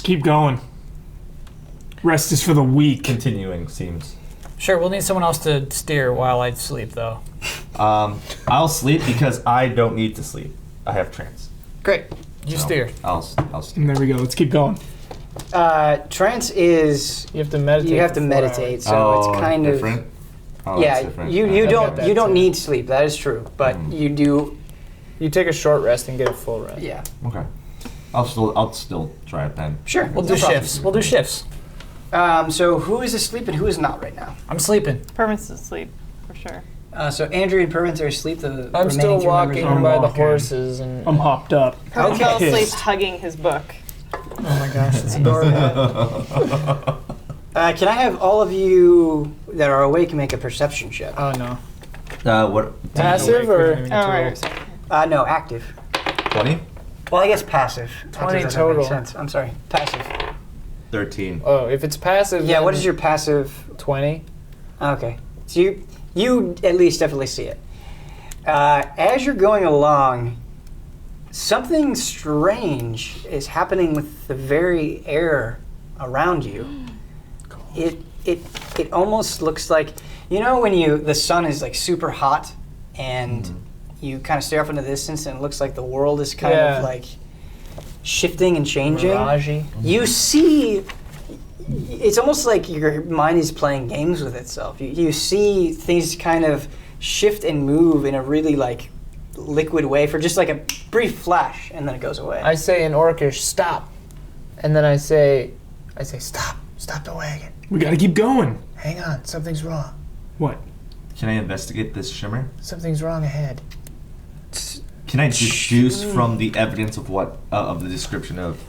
keep going. Rest is for the weak. Continuing seems. Sure, we'll need someone else to steer while I sleep, though. I'll sleep because I don't need to sleep. I have trance. Great. You steer. I'll steer. And there we go. Let's keep going. Trance is You have to meditate. you have to meditate, so it's kind different? of Oh, yeah. that's different. You got that don't too. need sleep. That is true, but you do. You take a short rest and get a full rest. Yeah. Okay. I'll still try it then. Sure. We'll do shifts. We'll do shifts. So who is asleep and who is not right now? I'm sleeping. Permanent's asleep, for sure. So Andrew and Pervins are asleep. The I'm still remaining two members walking are- by the walking. horses and I'm hopped up. Perman fell asleep Pissed. hugging his book. oh my gosh, it's adorable. Can I have all of you that are awake make a perception check? Oh no. What? Passive or Oh, right. No, active. 20? Well, I guess passive. 20 Active doesn't total. Make sense. I'm sorry. Passive. 13. oh, if it's passive. Yeah. then What is your passive? 20? Okay. So you at least definitely see it. As you're going along, something strange is happening with the very air around you. It almost looks like, you know, when the sun is like super hot and you kind of stare off into the distance and it looks like the world is kind Yeah. of like shifting and changing. Mirage-y. You see, it's almost like your mind is playing games with itself. You see things kind of shift and move in a really like liquid way for just like a brief flash, and then it goes away. I say in Orcish, stop. And then I say, stop the wagon. We gotta keep going. Hang on, something's wrong. What? Can I investigate this shimmer? Something's wrong ahead. Can I deduce from the evidence of what of the description of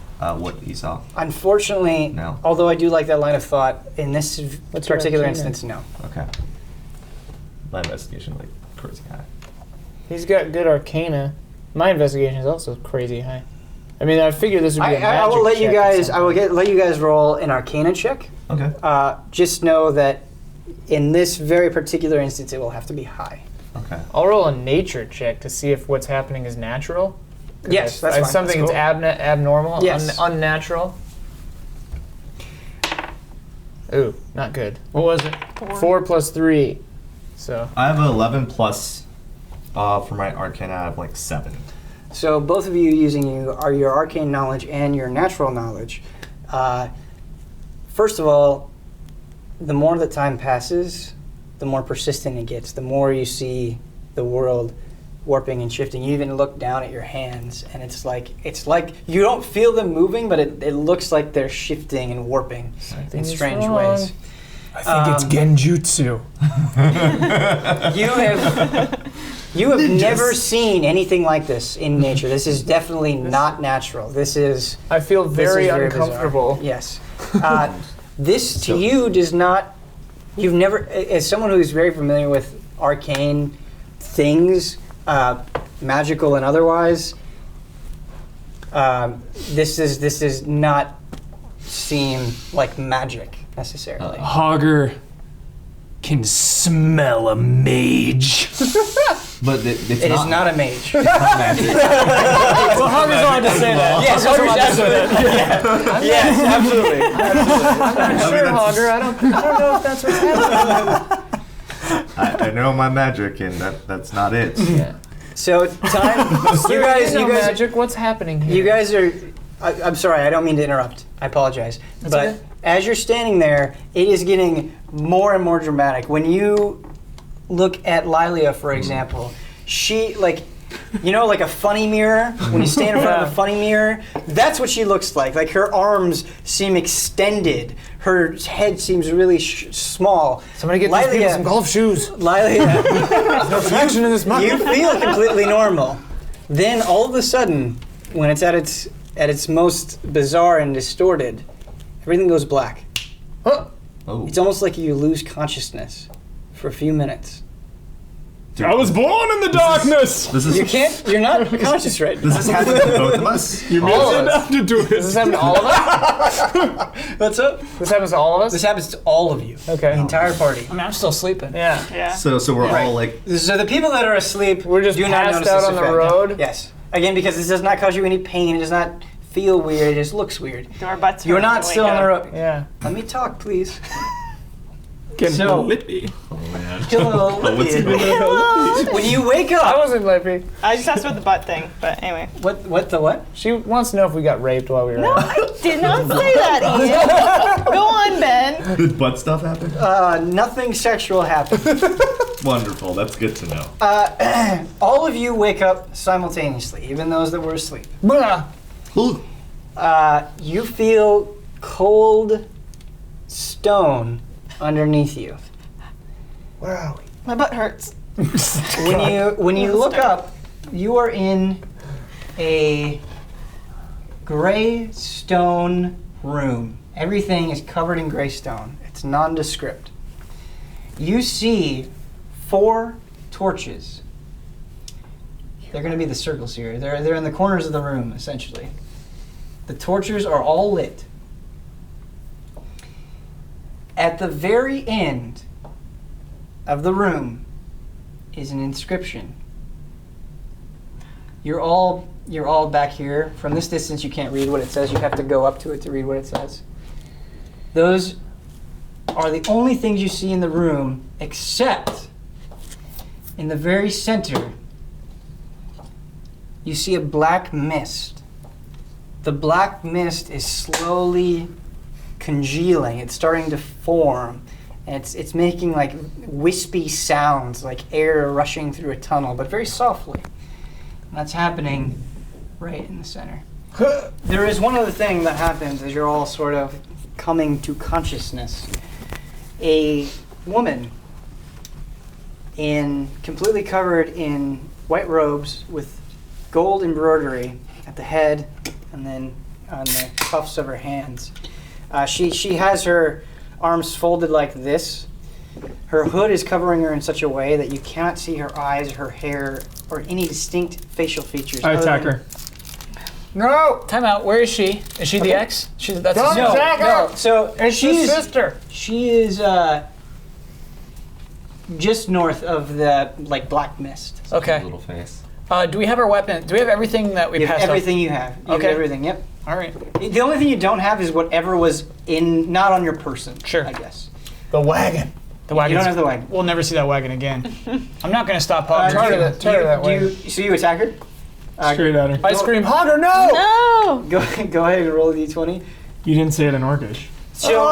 what he saw? Unfortunately, No. although I do like that line of thought, in this What's your particular arcana? instance, no. Okay. My investigation like crazy high. He's got good arcana. My investigation is also crazy high. I mean, I figured this would be a magic I will let you check at guys. some I will point. let you guys roll an Arcana check. Okay. Just know that in this very particular instance, it will have to be high. Okay. I'll roll a nature check to see if what's happening is natural. 'Cause Yes, that's if fine. something That's that's cool. abnormal, Yes. unnatural. Ooh, not good. What was it? 4 plus 3. So I have an 11 plus for my arcana. I have like 7. So both of you using your arcane knowledge and your natural knowledge. First of all, the more that time passes, the more persistent it gets. The more you see the world warping and shifting. You even look down at your hands, and it's like you don't feel them moving, but it looks like they're shifting and warping in Something is strange wrong. ways. I think it's genjutsu. You have never seen anything like this in nature. This is definitely not natural. This is I feel very bizarre. uncomfortable. Yes. This to you does not. You've never, as someone who's very familiar with arcane things, magical and otherwise. This does not seem like magic necessarily. Hogger can smell a mage. But it's It is not a mage. Well, Hogger's allowed to say that. Yes, Hogger's allowed to say that. Yes, absolutely. I'm sure, Hogger. I don't know if that's what's happening. I know my magic, and that's not it. Yeah. So time. you There is guys. no magic. What's happening here? You guys are. I'm sorry. I don't mean to interrupt. I apologize. But okay. as you're standing there, it is getting more and more dramatic. When you look at Lilia, for example, she like a funny mirror. When you stand in front of a funny mirror, that's what she looks like. Like her arms seem extended. Her head seems really small. Somebody get these people some golf shoes. Lilia, No action in this you feel completely normal. Then all of a sudden, when it's at its most bizarre and distorted, everything goes black. Huh? Oh. It's almost like you lose consciousness for a few minutes. I was born in the darkness. You're not conscious right now. Does this happen to both of us? You All of made us. enough to do Does this it. happen to all of us? What's up? This happens to all of us? This happens to all of you. Okay. The entire party. I mean, I'm still sleeping. Yeah. Yeah. So we're all like, So the people that are asleep We're just do not passed notice out this on the effect. road? Yes. Again, because this does not cause you any pain. It does not feel weird. It just looks weird. Our butts You're hurt not when we still wake on the up. road. Yeah. Let me talk, please. Getting So- lippy. Oh man. Hello. What's going When you wake I up, wasn't lippy. I just asked about the butt thing, but anyway. what? She wants to know if we got raped while we were out. I did not say that, Ian. Go on, Ben. Did butt stuff happen? Nothing sexual happened. Wonderful. That's good to know. All of you wake up simultaneously, even those that were asleep. Blah. You feel cold stone underneath you. Where are we? My butt hurts. When you look up, you are in a gray stone room. Everything is covered in gray stone. It's nondescript. You see 4 torches. They're going to be the circles here. They're in the corners of the room, essentially. The torches are all lit. At the very end of the room is an inscription. You're all back here. From this distance, you can't read what it says. You have to go up to it to read what it says. Those are the only things you see in the room, except in the very center, you see a black mist. The black mist is slowly congealing. It's starting to form. And it's making like wispy sounds, like air rushing through a tunnel, but very softly. And that's happening right in the center. There is one other thing that happens as you're all sort of coming to consciousness. A woman completely covered in white robes with gold embroidery at the head and then on the cuffs of her hands. She has her arms folded like this. Her hood is covering her in such a way that you cannot see her eyes, her hair, or any distinct facial features. I attack her. No! Time out. Where is she? Is she the ex? That's Don't No, attack no. her! So It's your she's sister. she is just north of the black mist. Okay. Little face. Do we have our weapon? Do we have everything that we You have passed everything you have. You have Okay. everything. Yep. Up? All right. The only thing you don't have is whatever was not on your person. Sure. I guess. The wagon. The You wagon. don't have the wagon. We'll never see that wagon again. I'm not going to stop Pop. Turn it that way. So you attack her? Straight at her. I scream, Hunter, no! No. Go ahead and roll a d20. You didn't say it in Orcish. So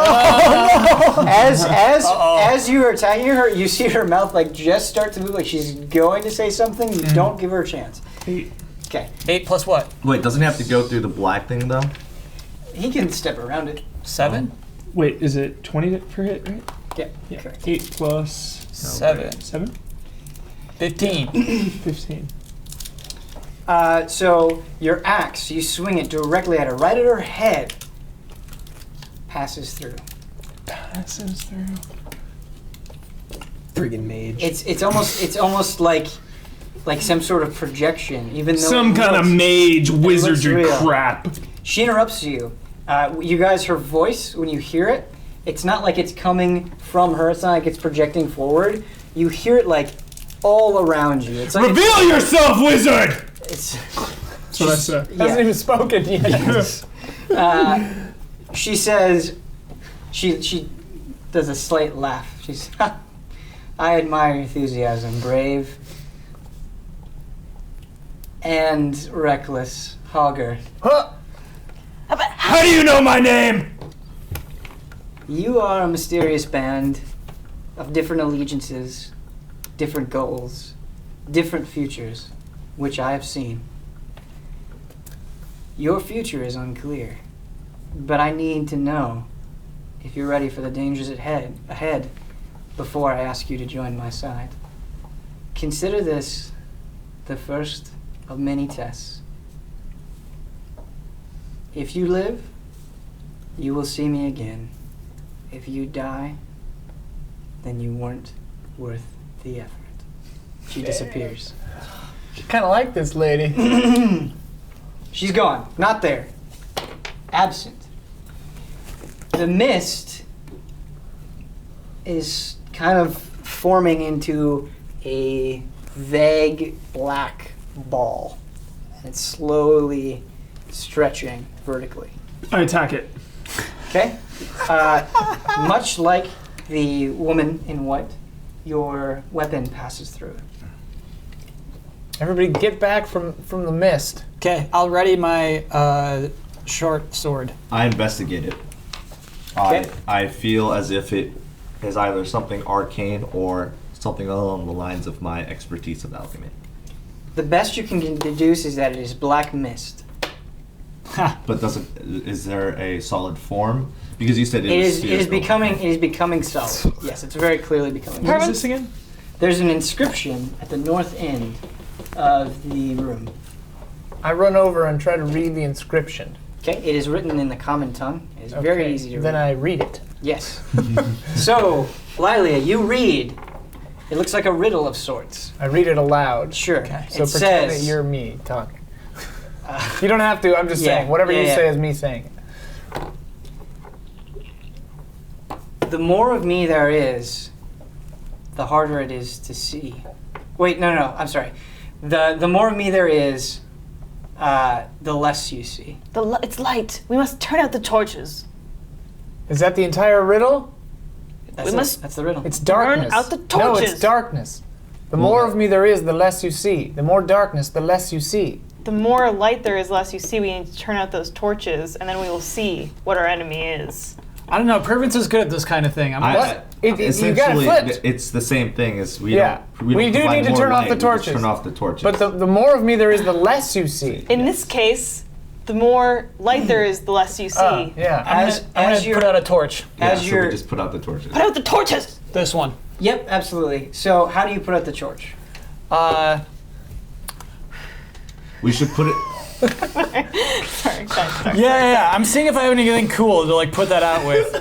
as you are attacking her, you see her mouth just start to move, like she's going to say something. You don't give her a chance. 8. Okay, 8 plus what? Wait, doesn't he have to go through the black thing though? he can step around it. 7? Wait, is it 20 for hit, right? Yeah. Yeah. Correct. 8 plus 7. 7? 15. 15. So your axe, you swing it directly at her, right at her head. Passes through. Passes through. Friggin' mage. It's almost like some sort of projection, even though Some it kind of looks- mage wizardry real. crap. She interrupts you. You guys, her voice, when you hear it, it's not like it's coming from her. It's not like it's projecting forward. You hear it all around you. It's like Reveal yourself, wizard! it's That's what I said. Hasn't yeah. even spoken yet. She says, she does a slight laugh. She's, I admire your enthusiasm, brave and reckless, Hogger. How do you know my name? You are a mysterious band of different allegiances, different goals, different futures, which I have seen. Your future is unclear, but I need to know if you're ready for the dangers ahead before I ask you to join my side. Consider this the first of many tests. If you live, you will see me again. If you die, then you weren't worth the effort. She disappears. Kind of like this lady. She's gone. Not there. Absent. The mist is kind of forming into a vague black ball. And it's slowly stretching vertically. I attack it. Okay. Much like the woman in white, your weapon passes through it. Everybody get back from the mist. Okay, I'll ready my short sword. I investigate it. Okay. I feel as if it is either something arcane or something along the lines of my expertise of alchemy. The best you can deduce is that it is black mist. But is there a solid form? Because you said it was It is spherical. becoming solid. Yes, it's very clearly becoming. What is this again? There's an inscription at the north end of the room. I run over and try to read the inscription. Okay, it is written in the common tongue. It is very easy to read. Then I read it. Yes. So, Lilia, you read. It looks like a riddle of sorts. I read it aloud. Sure. Okay. So it pretend says, that you're me talking. You don't have to. I'm just saying. Whatever you say is me saying it. the more of me there is, the harder it is to see. Wait, no, I'm sorry. The more of me there is, the less you see. It's light. We must turn out the torches. Is that the entire riddle? That's the riddle. It's darkness. out the No, torches. it's darkness. The more of me there is, the less you see. The more darkness, the less you see. The more light there is, less you see. We need to turn out those torches, and then we will see what our enemy is. I don't know. Pervins is good at this kind of thing. You got it Essentially, flipped. it's the same thing as we Yeah. don't. We do provide need to more turn off light, the we just torches. Turn off the torches. But the more of me there is, the less you see. In this case, the more light there is, the less you see. Yeah. I'm gonna you're- put out a torch. as so you're- we just put out the torches. Put out the torches! This one. Yep, absolutely. So, how do you put out the torch? We should put it. Sorry, guys. Yeah. I'm seeing if I have anything cool to like put that out with.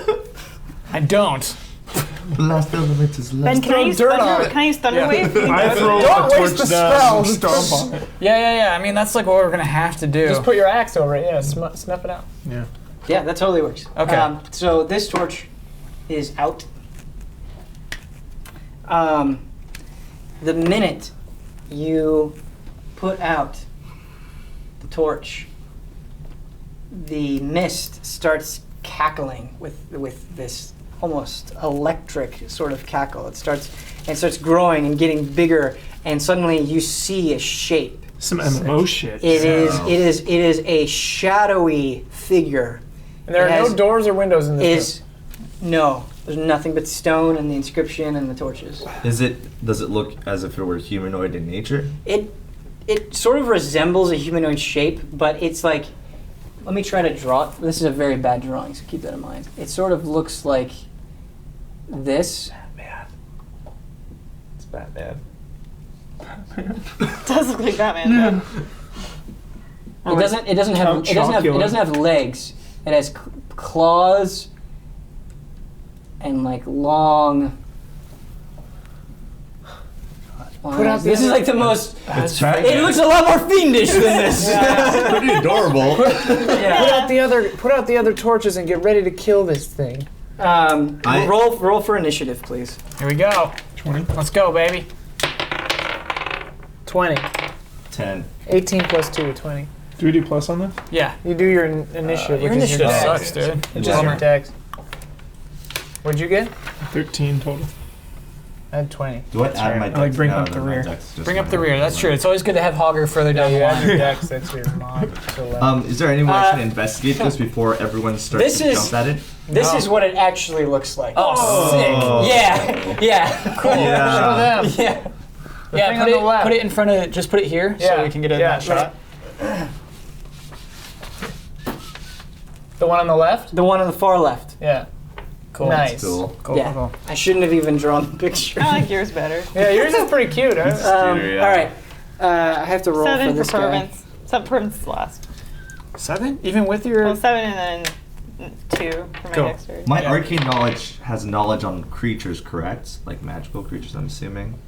I don't. The last element is left. Ben, can I use dirt on thunder? it. Can I use thunder wave? I throw Don't a waste torch the down and spells. stomp on it. Yeah. I mean, that's like what we're gonna have to do. Just put your axe over it. Yeah, snuff it out. Yeah. Yeah, that totally works. Okay. So this torch is out. The minute you put out the torch, the mist starts cackling with this almost electric sort of cackle. It starts growing and getting bigger, and suddenly you see a shape. Some MMO shit. It is a shadowy figure. And there It are no has- doors or windows in this No, there's nothing but stone and the inscription and the torches. Does it look as if it were humanoid in nature? It sort of resembles a humanoid shape, but it's like, let me try to draw it. This is a very bad drawing, so keep that in mind. It sort of looks like this. Man, it's Batman. It does look like Batman. It doesn't have legs. It has claws and like long. Put out the This is other- like the most. It's It looks a lot more fiendish than this. pretty adorable. Yeah. Put out the other torches and get ready to kill this thing. Roll for initiative, please. Here we go. 20. Let's go, baby. 20. 10. 18 plus 2, 20. Do we do plus on this? Yeah. You do your initiative, Your which is your initiative dex. sucks, dude. Which is your dex. What'd you get? 13 total. I had 20. Do I add my dex? I like bring No, up the no, my rear. dex is just Bring up my the rear. That's true. It's always good to have Hogger further Yeah, down the you add your line. dex, that's your mod. So Is there any way I can investigate this before everyone starts This to is- jump at it? This is what it actually looks like. Oh, sick. Yeah. Cool. show Yeah. them. Yeah. Yeah, thing on the left. put it in front of. Just put it here so we can get a yeah, that shot. The one on the left? The one on the far left. Yeah. Cool. Nice. Cool. Cool. Yeah. Cool. I shouldn't have even drawn the picture. I like yours better. Yeah, yours is pretty cute, huh? Cuter, yeah. All right. I have to roll for 7 for this guy. Pervins. 7 for Pervins is last. 7? Even with your. Well, 7 and then 2 for my Cool. dexterity. My Yeah. arcane knowledge has knowledge on creatures, correct? Like magical creatures, I'm assuming.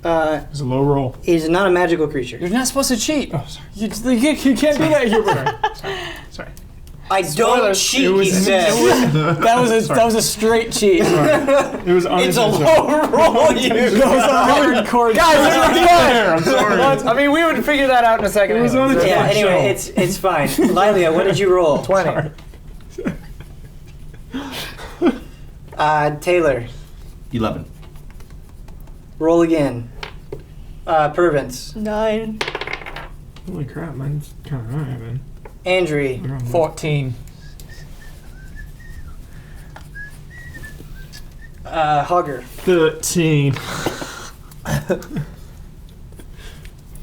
It's a low roll. It is not a magical creature. You're not supposed to cheat. Oh, sorry. You can't do that, Hubert. Sorry. I don't Spoilers. cheat, It was- he said. That was a straight cheat. It was It's a unintentional. low roll, you. Hardcore. Guys, I'm sorry. I mean, we would figure that out in a second. It was anyway, on so- a- Yeah, Show. anyway, it's fine. Lilia, what did you roll? 20. Taylor, 11. roll again. Pervins. 9. Holy crap, mine's kind of high, man. Andrew, 14. Hugger. 13.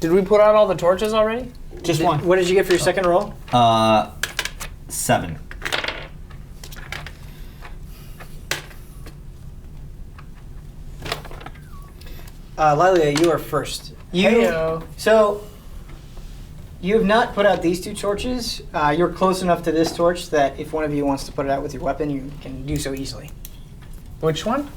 Did we put out all the torches already? Just one. What did you get for your second roll? 7. Lilia, you are first. So, you have not put out these two torches. You're close enough to this torch that if one of you wants to put it out with your weapon, you can do so easily. Which one?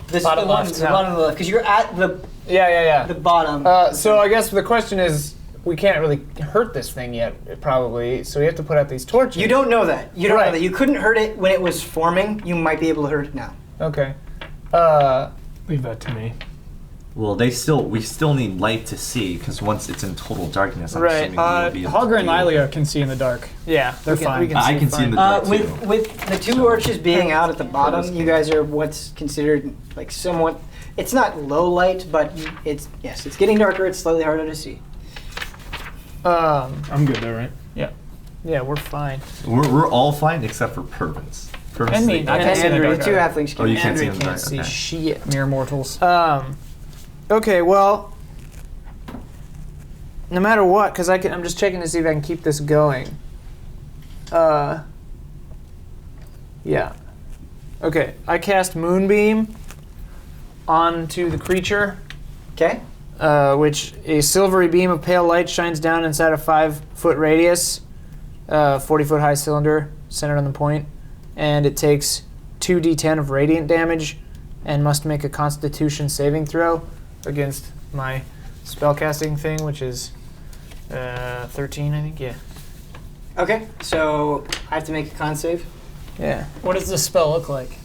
This Bottom the one, left, the yeah. bottom of the left, because you're at the Yeah. bottom. So I guess the question is, we can't really hurt this thing yet, probably. So we have to put out these torches. You don't know that. You don't Right. know that. You couldn't hurt it when it was forming. You might be able to hurt it now. Okay. Leave that to me. Well, we still need light to see, because once it's in total darkness, I'm Right. assuming you'll be able to Hogger and do- Lilia can see in the dark. Yeah, They're fine. I can see in the dark, too. With the two torches being out at the bottom, you guys are what's considered like somewhat. It's not low light, but it's getting darker. It's slightly harder to see. I'm good there, right? Yeah, we're fine. We're all fine except for Pervins. Pervins And me. I can't see in the Andrew, dark. two halflings. Oh, you can't Andrew see in the can't dark. see Okay. shit. Mere mortals. Okay, well, no matter what, because I'm just checking to see if I can keep this going. Yeah. Okay, I cast Moonbeam onto the creature, Okay. which a silvery beam of pale light shines down inside a 5-foot radius, 40-foot high cylinder centered on the point, and it takes 2d10 of radiant damage and must make a Constitution saving throw against my spellcasting thing, which is 13, I think. Yeah. Okay. So I have to make a con save. Yeah. What does the spell look like?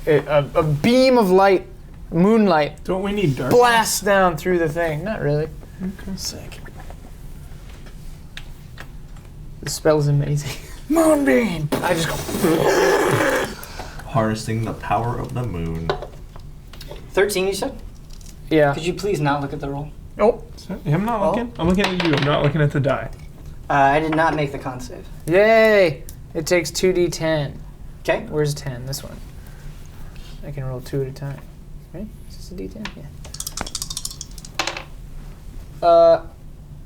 A beam of light, moonlight, Don't we need dark? blasts down through the thing. Not really. Sick. The spell is amazing. Moonbeam. I just go. Harnessing the power of the moon. 13, you said? Yeah. Could you please not look at the roll? Nope. I'm not looking. I'm looking at you. I'm not looking at the die. I did not make the con save. Yay! It takes 2d10. Okay. Where's 10? This one. I can roll 2 at a time. Right? Is this a d10? Yeah.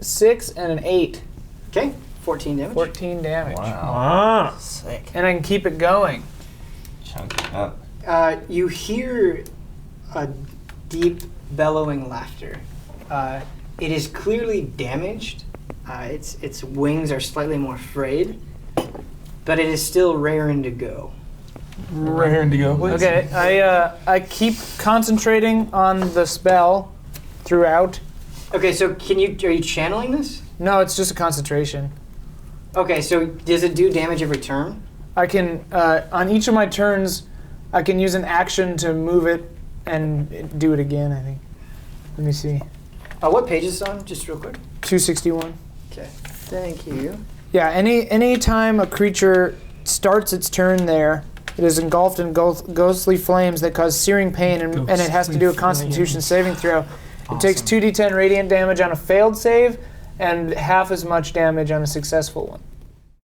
6 and an 8. Okay. 14 damage. 14 damage. Wow. Ah. Sick. And I can keep it going. Chunky up. You hear a deep bellowing laughter. It is clearly damaged. Its wings are slightly more frayed, but it is still raring to go. Raring to go. Okay, I keep concentrating on the spell throughout. Okay, so are you channeling this? No, it's just a concentration. Okay, so does it do damage every turn? I can, on each of my turns, I can use an action to move it and do it again, I think. Let me see. What page is this on? Just real quick. 261. Okay. Thank you. Yeah, any time a creature starts its turn there, it is engulfed in ghostly flames that cause searing pain, and it has to do a Constitution saving throw. It takes 2d10 radiant damage on a failed save, and half as much damage on a successful one.